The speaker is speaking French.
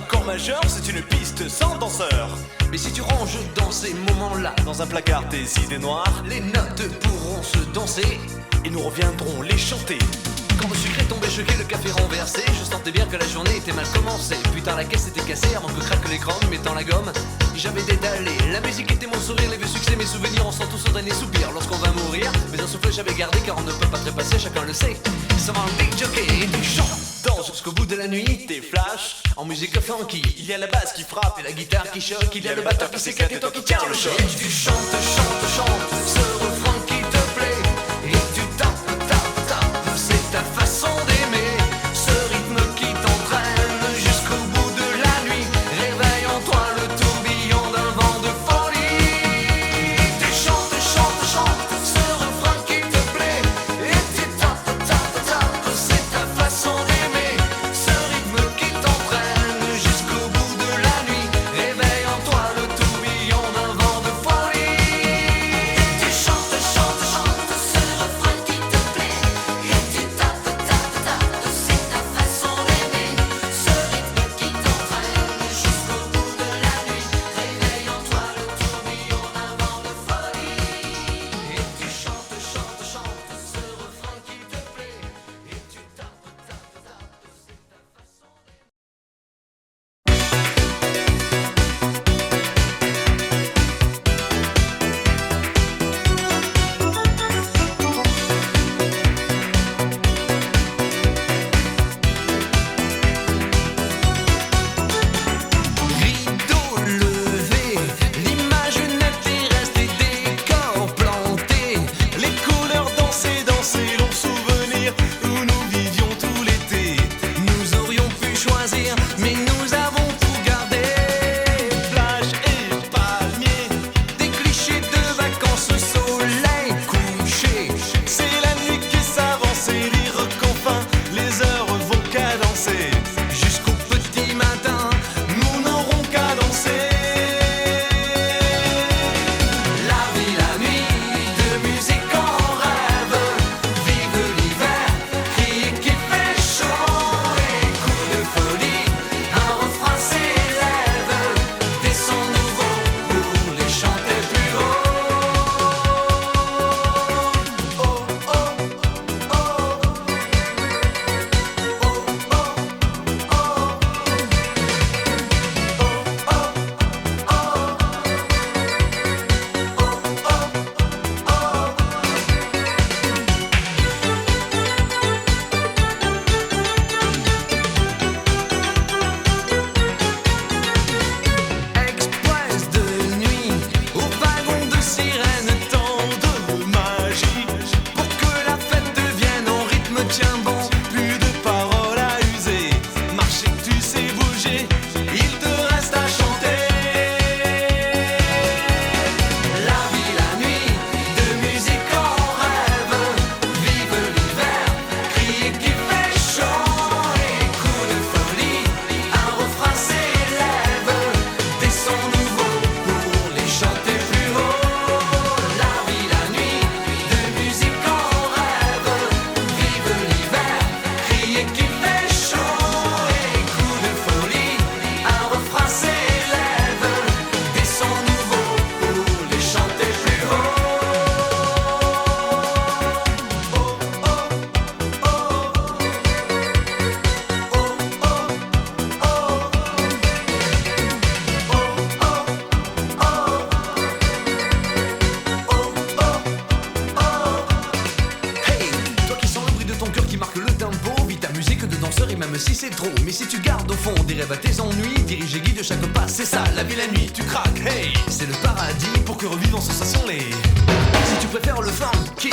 accord majeur, c'est une piste sans danseur. Mais si tu ranges dans ces moments-là Dans un placard tes idées noires, les notes pourront se danser et nous reviendrons les chanter. Quand le sucre est tombé choqué, le café renversé, je sentais bien que la journée était mal commencée. Putain, la caisse était cassée avant que craque l'écran, mettant la gomme. J'avais dédalé, la musique était mon sourire, les vieux succès, mes souvenirs, on sent tous au dernier soupir lorsqu'on va mourir. Mais un souffle j'avais gardé car on ne peut pas trépasser, chacun le sait. Ça va un big jockey et tu chantes jusqu'au bout de la nuit. Tes flashs, En musique funky, il y a la basse qui frappe et la guitare qui choque, il y a le batteur qui s'éclate et toi qui tiens le choc. Et tu chantes, chantes, chantes ce refrain qui te plaît. Et tu tapes, tapes, tapes, c'est ta façon d'aimer. Ce rythme qui t'entraîne jusqu'au bout de la nuit. Réveille en toi le tourbillon d'un vent de folie. Tu chantes, chantes, chantes ce refrain qui te plaît. Et tu tapes, tapes, tapes, c'est ta façon d'aimer. Ce rythme qui t'entraîne jusqu'au bout de la nuit. Réveille en toi le tourbillon d'un vent de folie. Tu chantes, chantes, chantes ce refrain qui te plaît. Et tu tapes, tapes, tapes, c'est ta façon d'aimer. Ce rythme qui t'entraîne jusqu'au bout de la nuit. Réveille en toi le tourbillon d'un vent de folie. Et tu chantes, chantes, chantes ce refrain qui te plaît. Et tu tapes, tapes, tapes, c'est ta façon d'aimer. Rideau levé, l'image nette est restée, décor planté. Les couleurs dansées, dansées, longs souvenirs où nous vivions tout l'été. Nous aurions pu choisir, mais nous avons tout gardé. Plage et palmiers, Des clichés de vacances, soleil couché. c'est la nuit qui s'avance et dire qu'enfin les heures vont cadencer. Jusqu'au petit matin, Nous n'aurons qu'à danser. la vie, la nuit, de musique en rêve. Vive l'hiver, crier qu'il fait chaud. Et coup de folie, un refrain s'élève. Des sons nouveaux pour les chanter plus haut. Express de nuit, au wagon de sirène, Tant de magie pour que la fête devienne en rythme, tiens bon. plus de paroles à user. Marcher, tu sais bouger, il te reste à chanter. La vie, la nuit, de musique en rêve. Vive l'hiver, crier qu'il fait chaud. Et coup de folie, un refrain s'élève. Des sons nouveaux pour les chanter plus haut. La vie, la nuit, de musique en rêve. Vive l'hiver, crier qu'il fait chaud. Et coup de folie, un refrain s'élève. Des sons nouveaux pour les chanter plus haut. Hey, toi qui sens le bruit de ton cœur qui marque le tempo, vis ta musique de danseur et même si c'est trop. Mais si tu gardes au fond des rêves à tes ennuis, dirige et guide chaque pas, c'est ça, la vie la nuit, tu craques, hey, c'est le paradis pour que revivent en sensation les. Si tu préfères le funky,